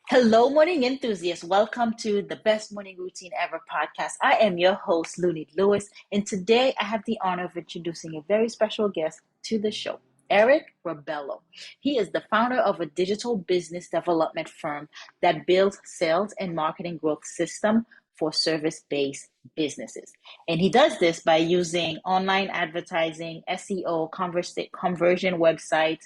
Hello, morning enthusiasts. Welcome to the Best Morning Routine Ever podcast. I am your host, Looney Lewis, and today I have the honor of introducing a very special guest to the show, Eric Rebelo. He is the founder of a digital business development firm that builds sales and marketing growth system for service-based businesses. And he does this by using online advertising, SEO, conversion websites,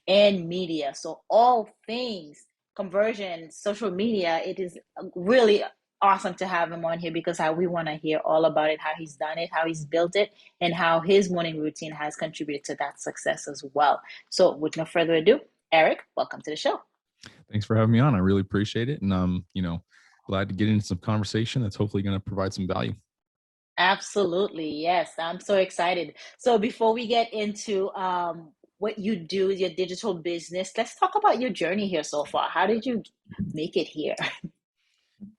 and media. So all things conversion, social media, it is really awesome to have him on here because we want to hear all about it, how he's done it, how he's built it, and how his morning routine has contributed to that success as well. So with no further ado, Eric, welcome to the show. Thanks for having me on. I really appreciate it. And glad to get into some conversation that's hopefully going to provide some value. Absolutely. Yes. I'm so excited. So before we get into what you do, your digital business, let's talk about your journey here so far. How did you make it here?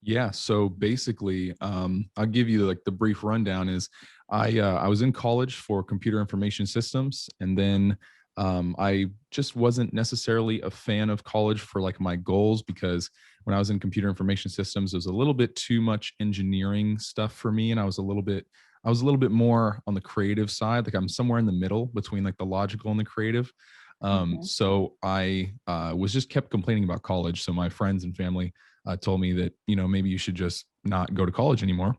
Yeah. So basically, I'll give you like the brief rundown is I was in college for computer information systems, and then I just wasn't necessarily a fan of college for like my goals, because when I was in computer information systems, it was a little bit too much engineering stuff for me. And I was a little bit more on the creative side. Like I'm somewhere in the middle between like the logical and the creative. Mhm. So I was just kept complaining about college. So my friends and family told me that, maybe you should just not go to college anymore.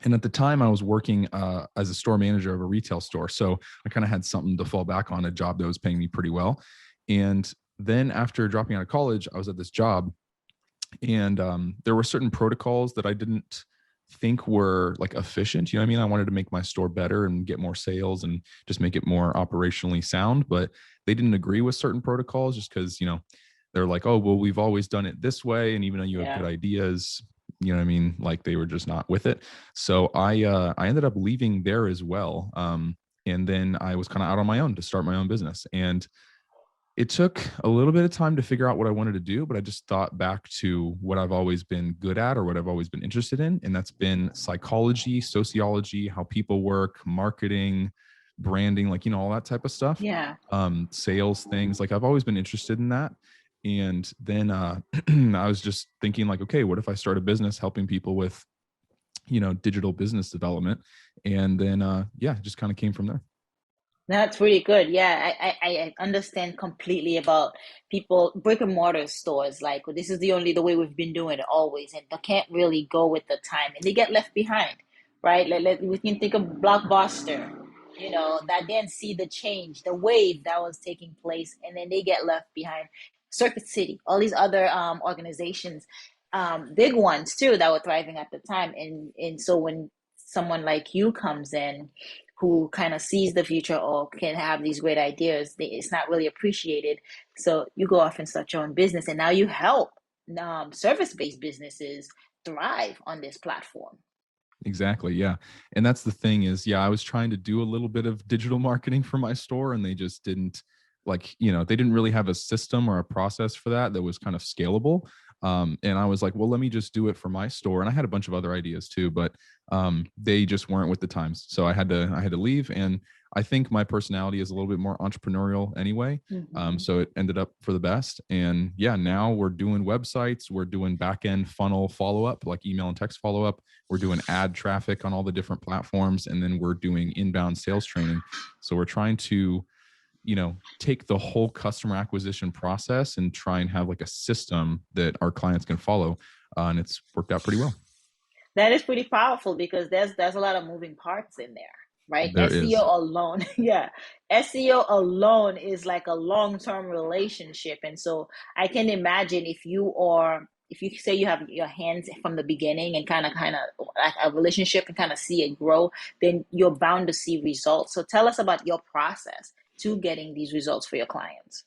And at the time I was working as a store manager of a retail store. So I kind of had something to fall back on, a job that was paying me pretty well. And then after dropping out of college, I was at this job, and there were certain protocols that I didn't think were like efficient. You know what I mean? I wanted to make my store better and get more sales and just make it more operationally sound, but they didn't agree with certain protocols just because, they're like, oh, well, we've always done it this way. And even though you have Yeah. good ideas, you know what I mean? Like they were just not with it. So I ended up leaving there as well. And then I was kind of out on my own to start my own business. And it took a little bit of time to figure out what I wanted to do, but I just thought back to what I've always been good at or what I've always been interested in. And that's been psychology, sociology, how people work, marketing, branding, like, all that type of stuff. Yeah. Sales things. Like I've always been interested in that. And then I was just thinking like, okay, what if I start a business helping people with, digital business development? And then, it just kind of came from there. That's really good. Yeah, I understand completely about people, brick and mortar stores. Like this is the way we've been doing it always, and they can't really go with the time, and they get left behind, right? We can think of Blockbuster, that didn't see the change, the wave that was taking place, and then they get left behind. Circuit City, all these other organizations, big ones too, that were thriving at the time, and so when someone like you comes in who kind of sees the future or can have these great ideas, it's not really appreciated. So you go off and start your own business, and now you help service-based businesses thrive on this platform. Exactly. Yeah. And that's the thing is, I was trying to do a little bit of digital marketing for my store, and they just didn't they didn't really have a system or a process for that was kind of scalable. And I was like, well, let me just do it for my store. And I had a bunch of other ideas too, but they just weren't with the times. So I had to leave. And I think my personality is a little bit more entrepreneurial anyway. Mm-hmm. So it ended up for the best. And now we're doing websites, we're doing back end funnel follow-up, like email and text follow-up. We're doing ad traffic on all the different platforms. And then we're doing inbound sales training. So we're trying to, take the whole customer acquisition process and try and have like a system that our clients can follow. And it's worked out pretty well. That is pretty powerful because there's a lot of moving parts in there, right? There is. SEO alone, yeah. SEO alone is like a long-term relationship. And so I can imagine if you say you have your hands from the beginning and kind of like a relationship and kind of see it grow, then you're bound to see results. So tell us about your process to getting these results for your clients.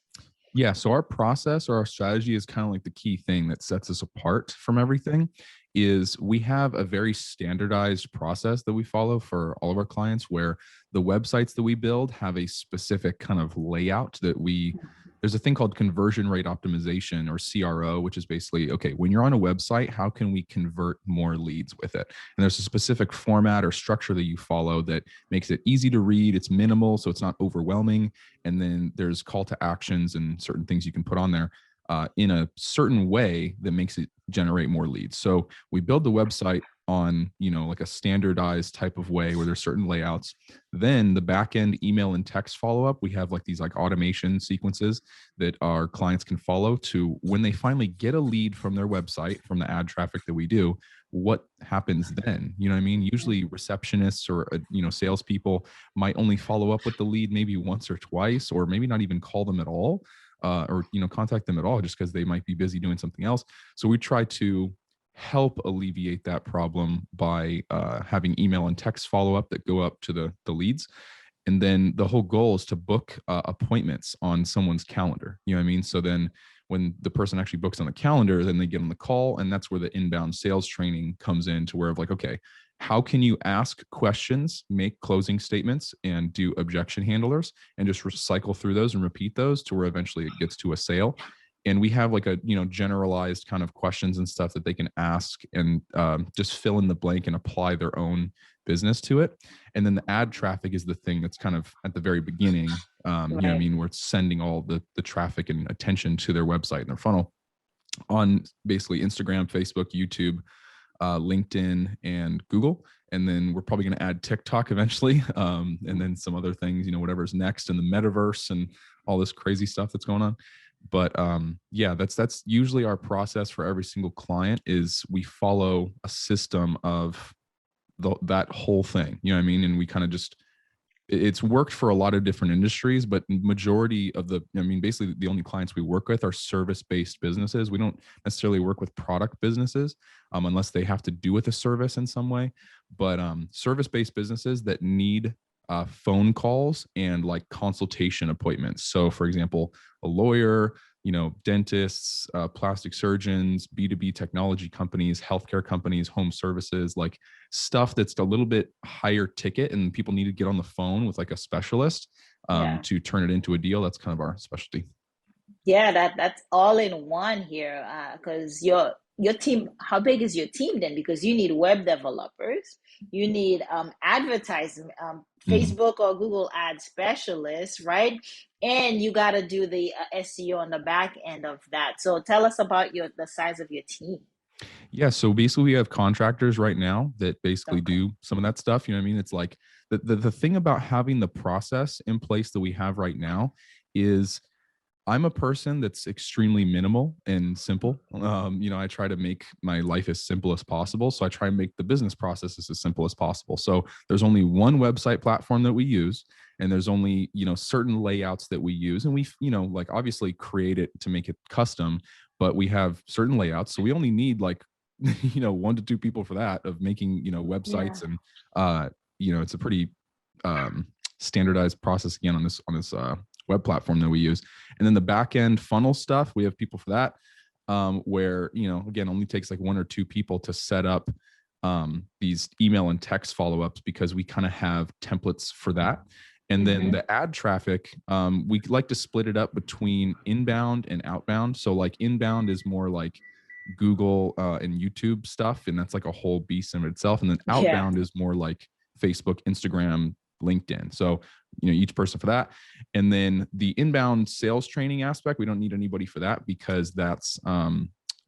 Yeah. So our process or our strategy is kind of like the key thing that sets us apart from everything. Is we have a very standardized process that we follow for all of our clients, where the websites that we build have a specific kind of layout there's a thing called conversion rate optimization, or CRO, which is basically, okay, when you're on a website, how can we convert more leads with it? And there's a specific format or structure that you follow that makes it easy to read. It's minimal, so it's not overwhelming. And then there's call to actions and certain things you can put on there. in a certain way that makes it generate more leads. So we build the website on, like a standardized type of way where there's certain layouts. Then the back end email and text follow up, we have like these like automation sequences that our clients can follow to when they finally get a lead from their website, from the ad traffic that we do. What happens then? You know what I mean? Usually receptionists or, salespeople might only follow up with the lead maybe once or twice, or maybe not even call them at all, or, contact them at all, just because they might be busy doing something else. So we try to help alleviate that problem by having email and text follow up that go up to the leads. And then the whole goal is to book appointments on someone's calendar. You know what I mean? So then when the person actually books on the calendar, then they get on the call. And that's where the inbound sales training comes in, to where of like, okay, how can you ask questions, make closing statements, and do objection handlers, and just recycle through those and repeat those to where eventually it gets to a sale. And we have like a, generalized kind of questions and stuff that they can ask, and just fill in the blank and apply their own business to it. And then the ad traffic is the thing that's kind of at the very beginning, you know what I Right. mean, where it's sending all the traffic and attention to their website and their funnel on basically Instagram, Facebook, YouTube, LinkedIn, and Google. And then we're probably going to add TikTok eventually, and then some other things, whatever's next in the metaverse and all this crazy stuff that's going on. But yeah, that's usually our process for every single client. Is we follow a system of that whole thing, you know what I mean? And we kind of just, it's worked for a lot of different industries, but majority of basically the only clients we work with are service-based businesses. We don't necessarily work with product businesses, unless they have to do with a service in some way. But service-based businesses that need phone calls and like consultation appointments. So for example, a lawyer, dentists, plastic surgeons, B2B technology companies, healthcare companies, home services, like stuff that's a little bit higher ticket, and people need to get on the phone with like a specialist Yeah. to turn it into a deal. That's kind of our specialty. Yeah, that's all in one here. Because your team, how big is your team then? Because you need web developers, you need advertising, Mhm. Facebook or Google ad specialists, right? And you got to do the SEO on the back end of that. So tell us about the size of your team. Yeah. So basically we have contractors right now that basically Okay. do some of that stuff. You know what I mean? It's like the thing about having the process in place that we have right now is I'm a person that's extremely minimal and simple. I try to make my life as simple as possible. So I try and make the business processes as simple as possible. So there's only one website platform that we use, and there's only, certain layouts that we use. And we, like obviously create it to make it custom, but we have certain layouts. So we only need like, 1 to 2 people for that, of making, Yeah. websites. And, it's a pretty standardized process again on this web platform that we use. And then the back end funnel stuff, we have people for that, where, again, only takes like 1 or 2 people to set up these email and text follow-ups, because we kind of have templates for that. And then Mm-hmm. the ad traffic, we like to split it up between inbound and outbound. So like inbound is more like Google and YouTube stuff, and that's like a whole beast in itself. And then Yeah. outbound is more like Facebook, Instagram, LinkedIn. So, each person for that. And then the inbound sales training aspect, we don't need anybody for that, because that's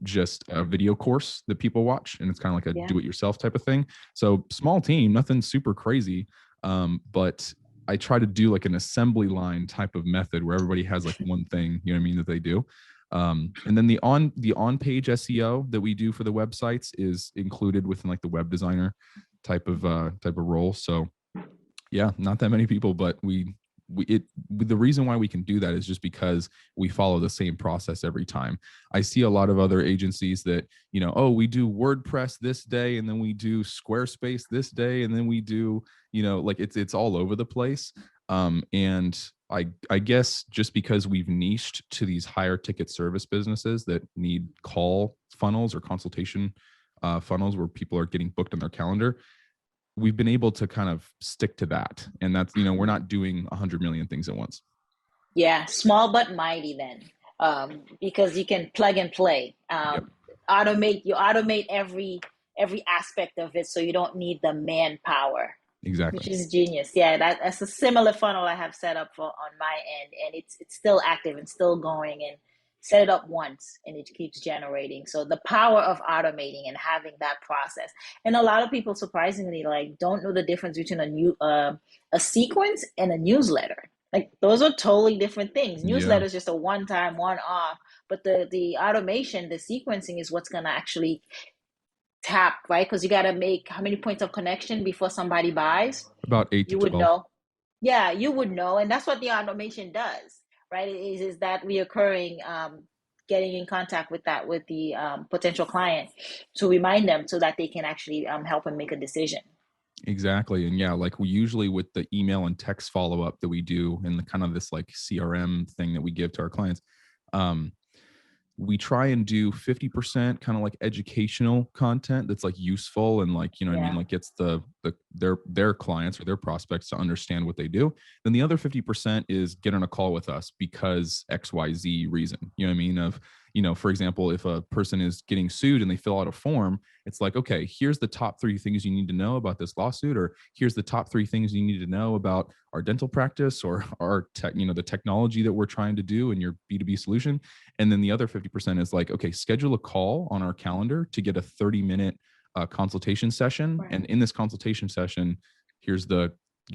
just a video course that people watch, and it's kind of like a Yeah. do-it-yourself type of thing. So small team, nothing super crazy, but I try to do like an assembly line type of method where everybody has like one thing, you know what I mean, that they do. And then the on page SEO that we do for the websites is included within like the web designer type of role. So yeah, not that many people, but the reason why we can do that is just because we follow the same process every time. I see a lot of other agencies that, oh, we do WordPress this day, and then we do Squarespace this day, and then we do, like it's all over the place. And I guess just because we've niched to these higher ticket service businesses that need call funnels or consultation funnels where people are getting booked on their calendar, we've been able to kind of stick to that. And that's, we're not doing 100 million things at once. Yeah, small but mighty then, because you can plug and play. Yep, You automate every aspect of it, so you don't need the manpower, which exactly. is genius. Yeah, that's a similar funnel I have set up for on my end, and it's still active and still going, and set it up once and it keeps generating. So the power of automating and having that process. And a lot of people surprisingly like don't know the difference between a sequence and a newsletter. Like those are totally different things. Yeah. Newsletter is just a one time, one off, but the automation, the sequencing is what's going to actually tap, right? Because you got to make how many points of connection before somebody buys. About 8 to You would 12. know. Yeah, you would know, and that's what the automation does, right? Is that reoccurring, getting in contact with the potential client to remind them so that they can actually help and make a decision. Exactly. And yeah, like we usually with the email and text follow up that we do and the kind of this like CRM thing that we give to our clients, um, we try and do 50% kind of like educational content that's like useful and like, you know what I mean, Yeah, like gets their clients or their prospects to understand what they do. Then the other 50% is get on a call with us because XYZ reason. You know what I mean? Of, you know, for example, if a person is getting sued and they fill out a form, it's like, okay, here's the top 3 things you need to know about this lawsuit, or here's the top 3 things you need to know about our dental practice or our tech, you know, the technology that we're trying to do in your B2B solution. And then the other 50% is like, okay, schedule a call on our calendar to get a 30-minute consultation session. right. And in this consultation session, here's the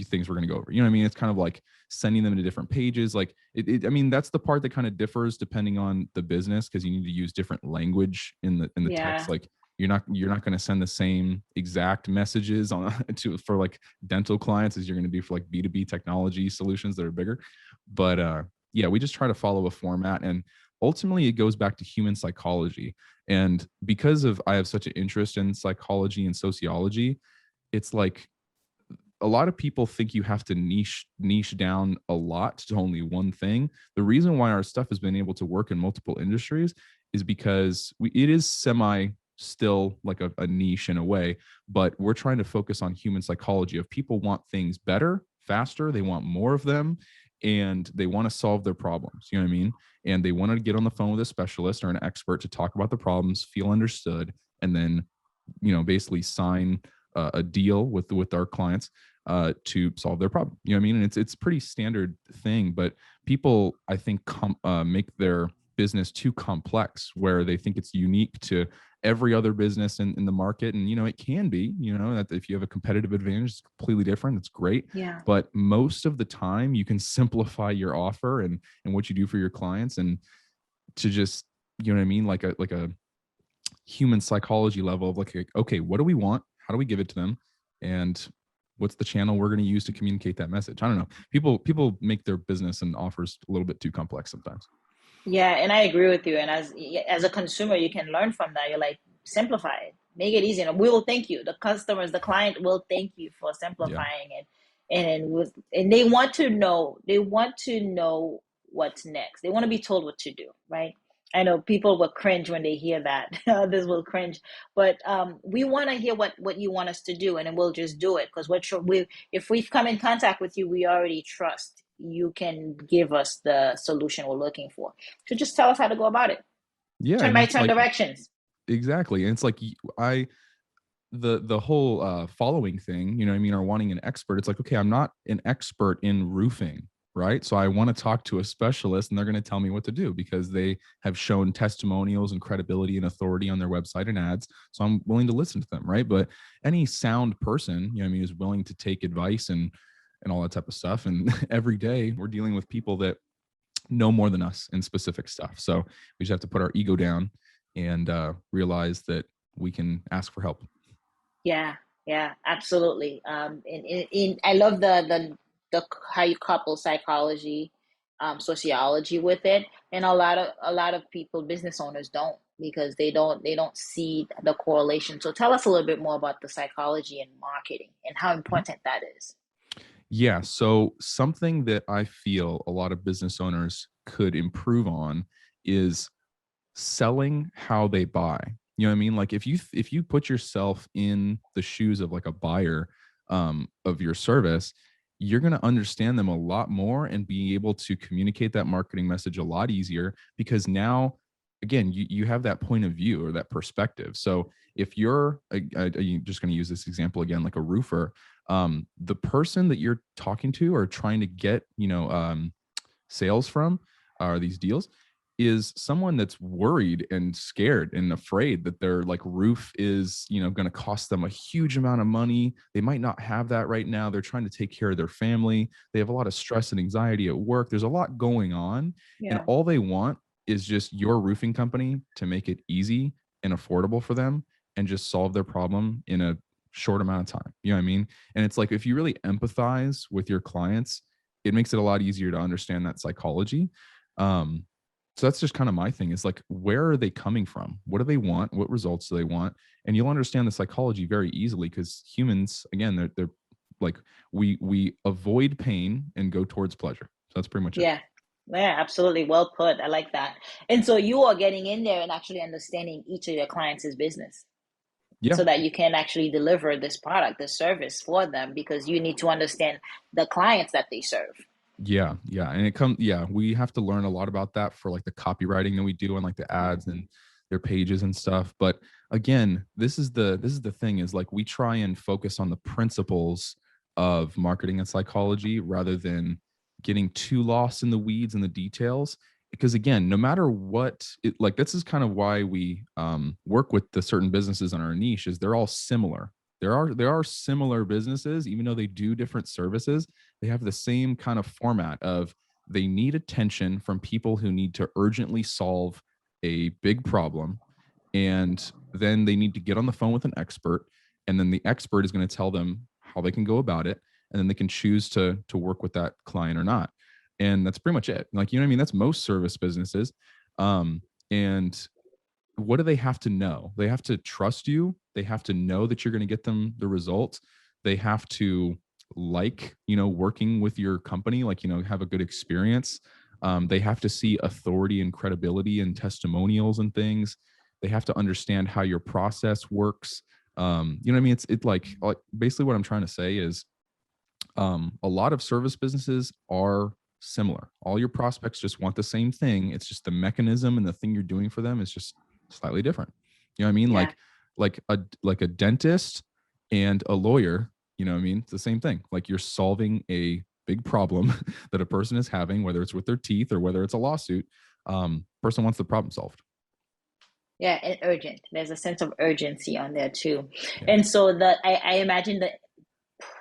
things we're going to go over. You know what I mean? It's kind of like sending them to different pages. Like I mean, that's the part that kind of differs depending on the business because you need to use different language in the text. Yeah, Like you're not going to send the same exact messages on for like dental clients as you're going to do for like B2B technology solutions that are bigger. But yeah, we just try to follow a format, and ultimately it goes back to human psychology. And because of I have such an interest in psychology and sociology, it's like a lot of people think you have to niche down a lot to only one thing. The reason why our stuff has been able to work in multiple industries is because it is semi still like a niche in a way, but we're trying to focus on human psychology of people want things better, faster, they want more of them, and they want to solve their problems. You know what I mean? And they want to get on the phone with a specialist or an expert to talk about the problems, feel understood, and then, you know, basically sign a deal with our clients to solve their problem. You know what I mean? And it's pretty standard thing, but people I think make their business too complex where they think it's unique to every other business in the market. And, you know, it can be, you know, that if you have a competitive advantage, it's completely different. It's great. yeah, But most of the time you can simplify your offer and what you do for your clients and to just, you know what I mean? Like a human psychology level of like, okay, what do we want? How do we give it to them? And what's the channel we're going to use to communicate that message? I don't know. People make their business and offers a little bit too complex sometimes. yeah. And I agree with you. And as a consumer, you can learn from that. You're like, simplify it, make it easy, and we will thank you. The customers, the client will thank you for Yeah. simplifying it. And they want to know. They want to know what's next. They want to be told what to do, right? I know people will cringe when they hear that. Others will cringe, but we want to hear what you want us to do, and then we'll just do it because if we've come in contact with you, we already trust you can give us the solution we're looking for. So just tell us how to go about it. Yeah. Turn And by it's turn like, directions. exactly. And it's like, the whole following thing, you know what I mean, or wanting an expert. It's like, okay, I'm not an expert in roofing, right? So I want to talk to a specialist and they're going to tell me what to do because they have shown testimonials and credibility and authority on their website and ads. So I'm willing to listen to them, right? But any sound person, you know what I mean, is willing to take advice and all that type of stuff. And every day we're dealing with people that know more than us in specific stuff. So we just have to put our ego down and realize that we can ask for help. Yeah, yeah, absolutely. I love the how you couple psychology, sociology with it, and a lot of people, business owners, don't because they don't see the correlation. So tell us a little bit more about the psychology and marketing and how important that is. Yeah. So something that I feel a lot of business owners could improve on is selling how they buy. You know what I mean? Like if you put yourself in the shoes of like a buyer of your service, you're going to understand them a lot more and be able to communicate that marketing message a lot easier because now again you have that point of view or that perspective. So if you're just going to use this example again, like a roofer, the person that you're talking to or trying to get, you know, sales from are these deals, is someone that's worried and scared and afraid that their like roof is, going to cost them a huge amount of money. They might not have that right now. They're trying to take care of their family. They have a lot of stress and anxiety at work. There's a lot going on, and Yeah. all they want is just your roofing company to make it easy and affordable for them and just solve their problem in a short amount of time. You know what I mean? And it's like, if you really empathize with your clients, it makes it a lot easier to understand that psychology. Um, so that's just kind of my thing, is like, where are they coming from? What do they want? What results do they want? And you'll understand the psychology very easily, because humans, again, they're like, we avoid pain and go towards pleasure. So that's pretty much it. Yeah. Yeah, absolutely. Well put. I like that. And so you are getting in there and actually understanding each of your clients' business Yeah. so that you can actually deliver this product, this service for them, because you need to understand the clients that they serve. Yeah. And we have to learn a lot about that for like the copywriting that we do and like the ads Mhm. and their pages and stuff. But again, this is the thing, is like, we try and focus on the principles of marketing and psychology rather than getting too lost in the weeds and the details. Because again, no matter what it, like, this is kind of why we work with the certain businesses in our niche, is they're all similar. There are similar businesses, even though they do different services. They have the same kind of format of, they need attention from people who need to urgently solve a big problem, and then they need to get on the phone with an expert, and then the expert is going to tell them how they can go about it, and then they can choose to work with that client or not. And that's pretty much it. Like, you know what I mean? That's most service businesses. And what do they have to know? They have to trust you. They have to know that you're going to get them the result. They have to like, working with your company, like, have a good experience. They have to see authority and credibility and testimonials and things. They have to understand how your process works. You know what I mean? It's like basically what I'm trying to say is, a lot of service businesses are similar. All your prospects just want the same thing. It's just the mechanism and the thing you're doing for them is just slightly different. You know what I mean? Yeah. Like a dentist and a lawyer, you know what I mean? It's the same thing. Like, you're solving a big problem that a person is having, whether it's with their teeth or whether it's a lawsuit. Person wants the problem solved. Yeah, and urgent. There's a sense of urgency on there too. Yeah. And so I imagine the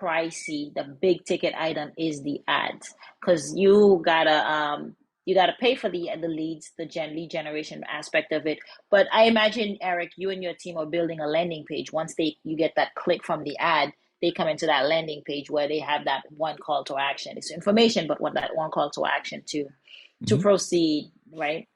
pricey, the big ticket item is the ads, because you gotta pay for the leads, the lead generation aspect of it. But I imagine, Eric, you and your team are building a landing page. Once they you get that click from the ad, they come into that landing page where they have that one call to action. It's information, but what that one call to action to Mhm. proceed, right?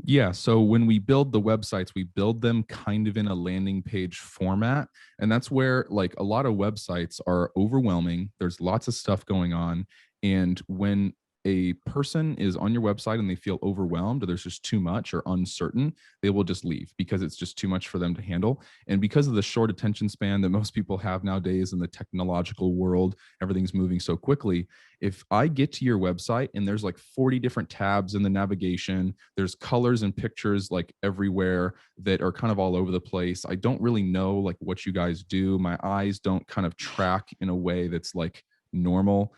Yeah. So when we build the websites, we build them kind of in a landing page format. And that's where, like, a lot of websites are overwhelming. There's lots of stuff going on. And when a person is on your website and they feel overwhelmed, or there's just too much or uncertain, they will just leave because it's just too much for them to handle. And because of the short attention span that most people have nowadays in the technological world, everything's moving so quickly. If I get to your website and there's like 40 different tabs in the navigation, there's colors and pictures like everywhere that are kind of all over the place. I don't really know like what you guys do. My eyes don't kind of track in a way that's like normal.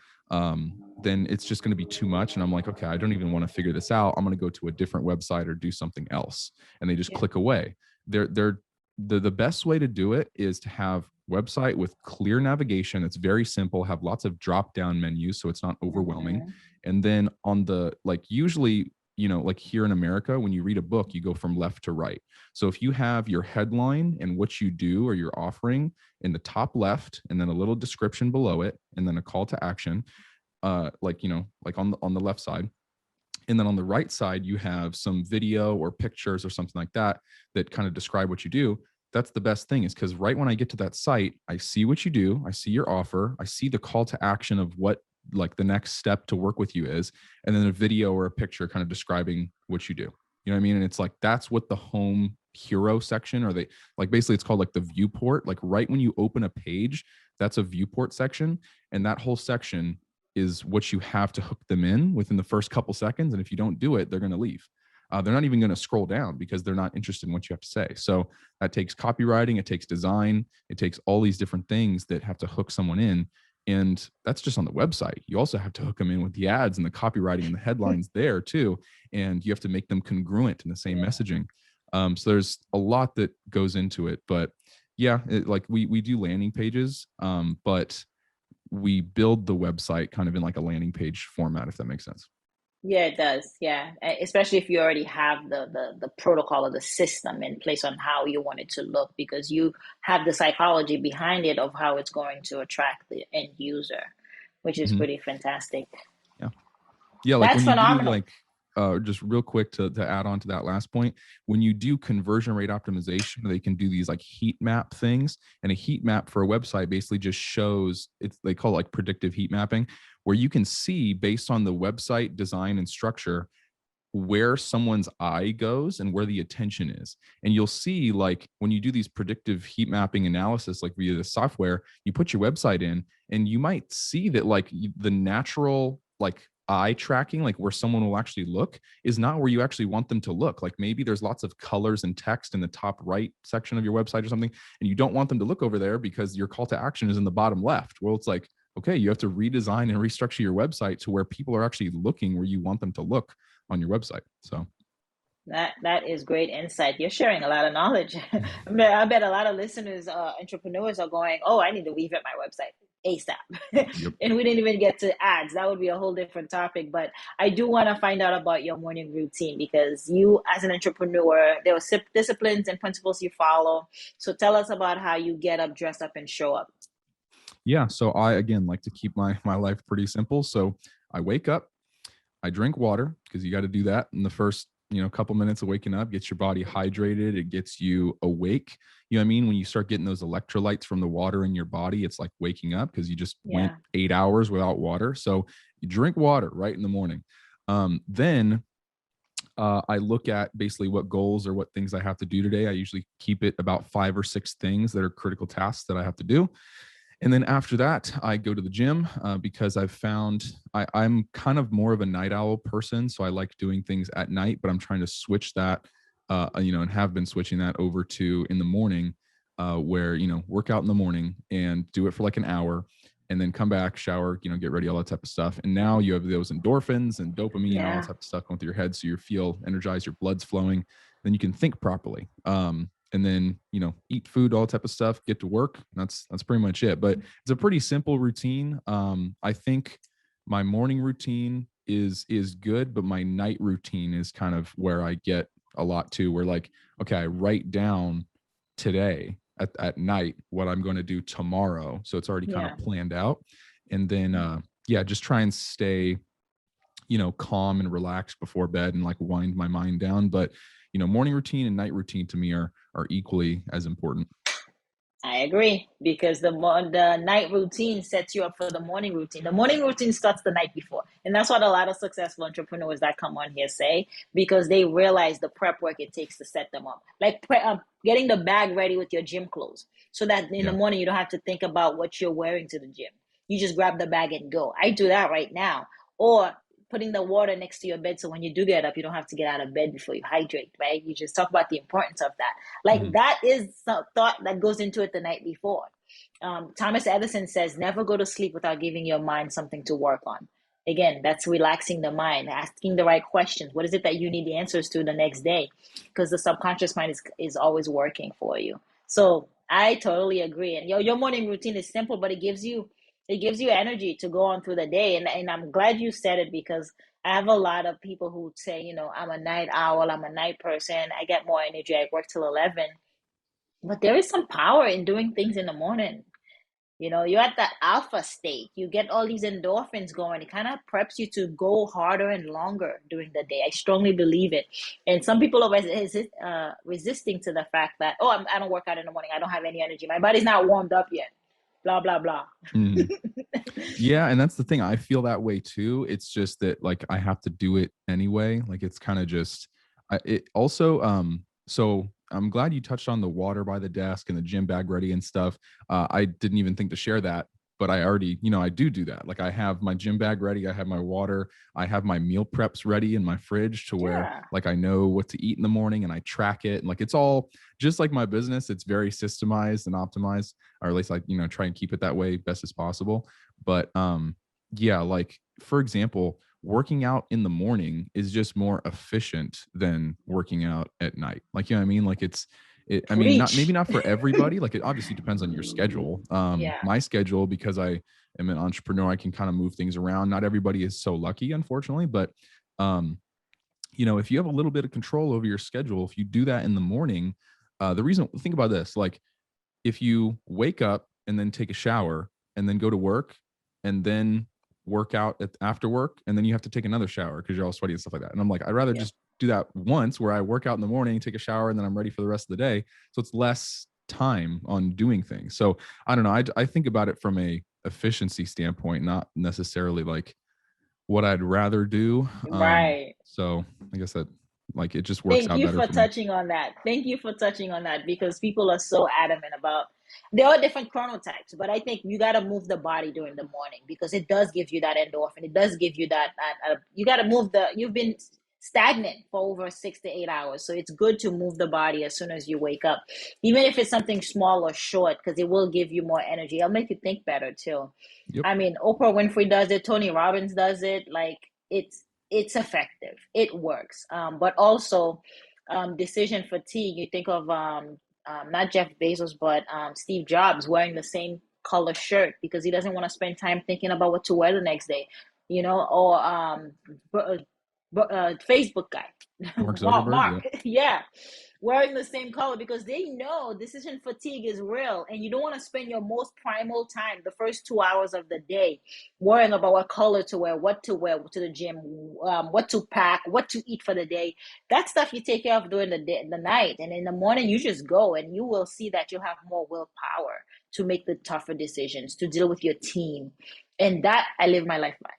Then it's just going to be too much. And I'm like, okay, I don't even want to figure this out. I'm going to go to a different website or do something else. And they just Yeah. click away. The best way to do it is to have website with clear navigation. It's very simple, have lots of drop down menus so it's not overwhelming. Mm-hmm. And then on the, like, usually, like here in America, when you read a book, you go from left to right. So if you have your headline and what you do or your offering in the top left, and then a little description below it, and then a call to action, like on the left side, and then on the right side you have some video or pictures or something like that that kind of describe what you do. That's the best thing, is because right when I get to that site, I see what you do, I see your offer, I see the call to action of what like the next step to work with you is, and then a video or a picture kind of describing what you do. You know what I mean? And it's like, that's what the home hero section, or they, like, basically it's called like the viewport. Like, right when you open a page, that's a viewport section, and that whole section is what you have to hook them in within the first couple seconds. And if you don't do it, they're going to leave. They're not even going to scroll down because they're not interested in what you have to say. So that takes copywriting, it takes design, it takes all these different things that have to hook someone in. And that's just on the website. You also have to hook them in with the ads and the copywriting and the headlines there too. And you have to make them congruent in the same messaging. So there's a lot that goes into it. But yeah, like we do landing pages, but we build the website kind of in like a landing page format, if that makes sense. Yeah, it does. Yeah, especially if you already have the protocol or the system in place on how you want it to look, because you have the psychology behind it of how it's going to attract the end user, which is Mhm. pretty fantastic. Yeah. Yeah, like That's when you do phenomenal. like just real quick to add on to that last point, when you do conversion rate optimization, they can do these like heat map things. And a heat map for a website basically just shows, it's they call it like predictive heat mapping, where you can see based on the website design and structure where someone's eye goes and where the attention is. And you'll see, like, when you do these predictive heat mapping analysis, like via the software, you put your website in and you might see that, like, the natural, like, eye tracking, like where someone will actually look, is not where you actually want them to look. Like maybe there's lots of colors and text in the top right section of your website or something, and you don't want them to look over there because your call to action is in the bottom left. Well, it's like, okay, you have to redesign and restructure your website to where people are actually looking where you want them to look on your website. So That is great insight. You're sharing a lot of knowledge. I bet a lot of listeners, entrepreneurs, are going, "Oh, I need to revamp my website ASAP." yep. And we didn't even get to ads. That would be a whole different topic. But I do want to find out about your morning routine, because you, as an entrepreneur, there are disciplines and principles you follow. So tell us about how you get up, dress up, and show up. Yeah. So I, again, like to keep my life pretty simple. So I wake up, I drink water, because you got to do that in the first, couple minutes of waking up. Gets your body hydrated, it gets you awake. You know what I mean? When you start getting those electrolytes from the water in your body, it's like waking up, because you just went Yeah, 8 hours without water. So you drink water right in the morning. Then I look at basically what goals or what things I have to do today. I usually keep it about 5 or 6 things that are critical tasks that I have to do. And then after that, I go to the gym, because I've found I'm kind of more of a night owl person. So I like doing things at night, but I'm trying to switch that, and have been switching that over to in the morning, where, work out in the morning and do it for like an hour, and then come back, shower, get ready, all that type of stuff. And now you have those endorphins and dopamine and all that yeah. type of stuff going through your head. So you feel energized, your blood's flowing, then you can think properly. And then, eat food, all type of stuff, get to work. That's pretty much it. But it's a pretty simple routine. I think my morning routine is good, but my night routine is kind of where I get a lot too, where, like, okay, I write down today at night what I'm going to do tomorrow. So it's already kind of Yeah. planned out. And then yeah, just try and stay, calm and relaxed before bed and like wind my mind down. But, morning routine and night routine to me are equally as important. I agree, because the night routine sets you up for the morning routine. The morning routine starts the night before, and that's what a lot of successful entrepreneurs that come on here say, because they realize the prep work it takes to set them up. Like getting the bag ready with your gym clothes, so that in the Yeah. morning you don't have to think about what you're wearing to the gym. You just grab the bag and go. I do that right now. Or putting the water next to your bed, so when you do get up, you don't have to get out of bed before you hydrate, right? You just talk about the importance of that. Like Mhm. that is some thought that goes into it the night before. Thomas Edison says, never go to sleep without giving your mind something to work on. Again, that's relaxing the mind, asking the right questions. What is it that you need the answers to the next day? Because the subconscious mind is always working for you. So I totally agree. And your morning routine is simple, but it gives you energy to go on through the day. And I'm glad you said it, because I have a lot of people who say, I'm a night owl, I'm a night person, I get more energy, I work till 11. But there is some power in doing things in the morning. You're at that alpha state. You get all these endorphins going. It kind of preps you to go harder and longer during the day. I strongly believe it. And some people are resisting to the fact that, oh, I don't work out in the morning. I don't have any energy. My body's not warmed up yet. Blah, blah, blah. Mhm. Yeah, and that's the thing. I feel that way too. It's just that, like, I have to do it anyway. Like, it's kind of just it also so I'm glad you touched on the water by the desk and the gym bag ready and stuff. I didn't even think to share that, but I already, I do that. Like I have my gym bag ready. I have my water. I have my meal preps ready in my fridge to where Yeah. like I know what to eat in the morning and I track it. And like, it's all just like my business. It's very systemized and optimized, or at least like, try and keep it that way best as possible. But, yeah, like for example, working out in the morning is just more efficient than working out at night. Like, you know what I mean? Like I mean, not maybe Preach. not for everybody. Like it obviously depends on your schedule. Yeah. My schedule, because I am an entrepreneur, I can kind of move things around. Not everybody is so lucky, unfortunately, but um, if you have a little bit of control over your schedule, if you do that in the morning, the reason, think about this, like if you wake up and then take a shower and then go to work and then work out after work, and then you have to take another shower because you're all sweaty and stuff like that. And I'm like, I'd rather Yeah. just do that once where I work out in the morning, take a shower, and then I'm ready for the rest of the day. So it's less time on doing things. So I don't know. I think about it from a efficiency standpoint, not necessarily like what I'd rather do. Right. So I guess that like it just works Thank out you better for for me. touching on that. Thank you for touching on that because people are so adamant about there are different chronotypes, but I think you got to move the body during the morning because it does give you that endorphin. It does give you that you got to move you've been stagnant for over 6 to 8 hours. So it's good to move the body as soon as you wake up, even if it's something small or short, because it will give you more energy. It'll make you think better too. Yep. I mean, Oprah Winfrey does it, Tony Robbins does it. Like it's effective. It works. But also decision fatigue. You think of not Jeff Bezos, but Steve Jobs wearing the same color shirt because he doesn't want to spend time thinking about what to wear the next day, or Facebook guy, Mark Zuckerberg. Mark, Yep. yeah, wearing the same color because they know decision fatigue is real, and you don't want to spend your most primal time, the first 2 hours of the day, worrying about what color to wear to the gym, what to pack, what to eat for the day. That stuff you take care of during the night, and in the morning you just go, and you will see that you have more willpower to make the tougher decisions, to deal with your team, and that I live my life by.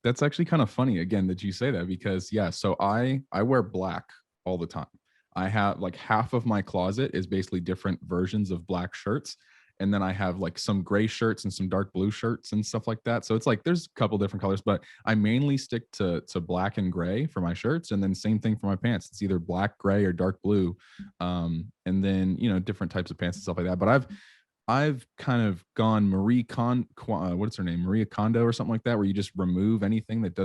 That's actually kind of funny again that you say that because yeah, so I wear black all the time. I have like half of my closet is basically different versions of black shirts, and then I have like some gray shirts and some dark blue shirts and stuff like that. So it's like there's a couple different colors, but I mainly stick to black and gray for my shirts, and then same thing for my pants. It's either black, gray, or dark blue, and then different types of pants and stuff like that. But I've kind of gone what's her name? Maria Kondo or something like that, where you just remove anything that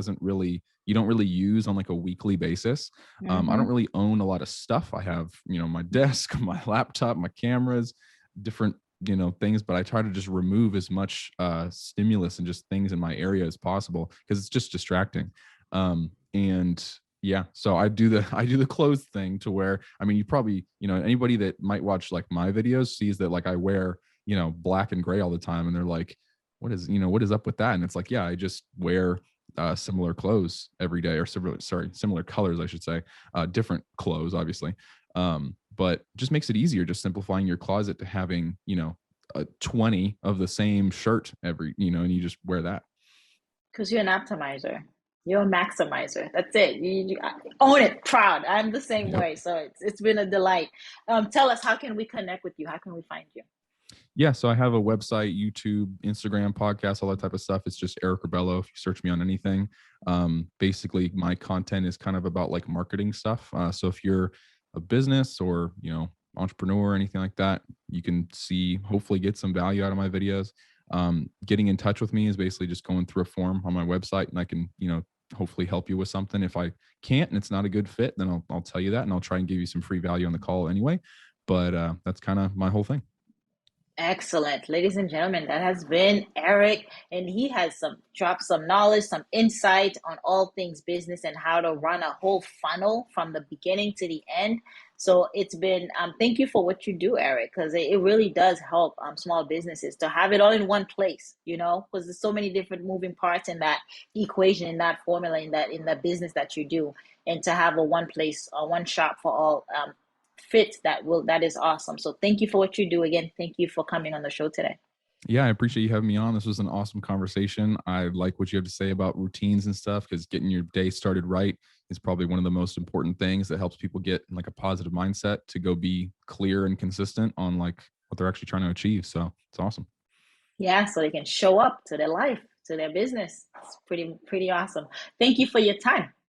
you don't really use on like a weekly basis. I don't Mm-hmm. really own a lot of stuff. I have, my desk, my laptop, my cameras, different, things, but I try to just remove as much stimulus and just things in my area as possible because it's just distracting. And yeah, so I do the clothes thing to where, I mean, you probably, anybody that might watch like my videos sees that like I wear black and gray all the time, and they're like, what is up with that? And it's like, yeah, I just wear similar clothes every day, or similar colors, I should say, different clothes, obviously. But just makes it easier, just simplifying your closet to having, 20 of the same shirt and you just wear that. Because you're an optimizer. You're a maximizer. That's it. You own it. Proud. I'm the same Yep. way. So it's been a delight. Tell us, how can we connect with you? How can we find you? Yeah, so I have a website, YouTube, Instagram, podcast, all that type of stuff. It's just Eric Rebelo if you search me on anything. Basically, my content is kind of about like marketing stuff. So if you're a business or entrepreneur or anything like that, you can hopefully get some value out of my videos. Getting in touch with me is basically just going through a form on my website, and I can hopefully help you with something. If I can't and it's not a good fit, then I'll tell you that, and I'll try and give you some free value on the call anyway. But that's kind of my whole thing. Excellent. Ladies and gentlemen, that has been Eric, and he has dropped some knowledge, some insight on all things business and how to run a whole funnel from the beginning to the end. So it's been, thank you for what you do, Eric, because it really does help small businesses to have it all in one place, because there's so many different moving parts in that equation, in that formula, in the business that you do, and to have a one place, one shop for all fit that is awesome. So thank you for what you do. Again, thank you for coming on the show today. Yeah, I appreciate you having me on. This was an awesome conversation. I like what you have to say about routines and stuff, because getting your day started right is probably one of the most important things that helps people get like a positive mindset to go be clear and consistent on like what they're actually trying to achieve. So it's awesome. Yeah, so they can show up to their life, to their business. It's pretty awesome. Thank you for your time.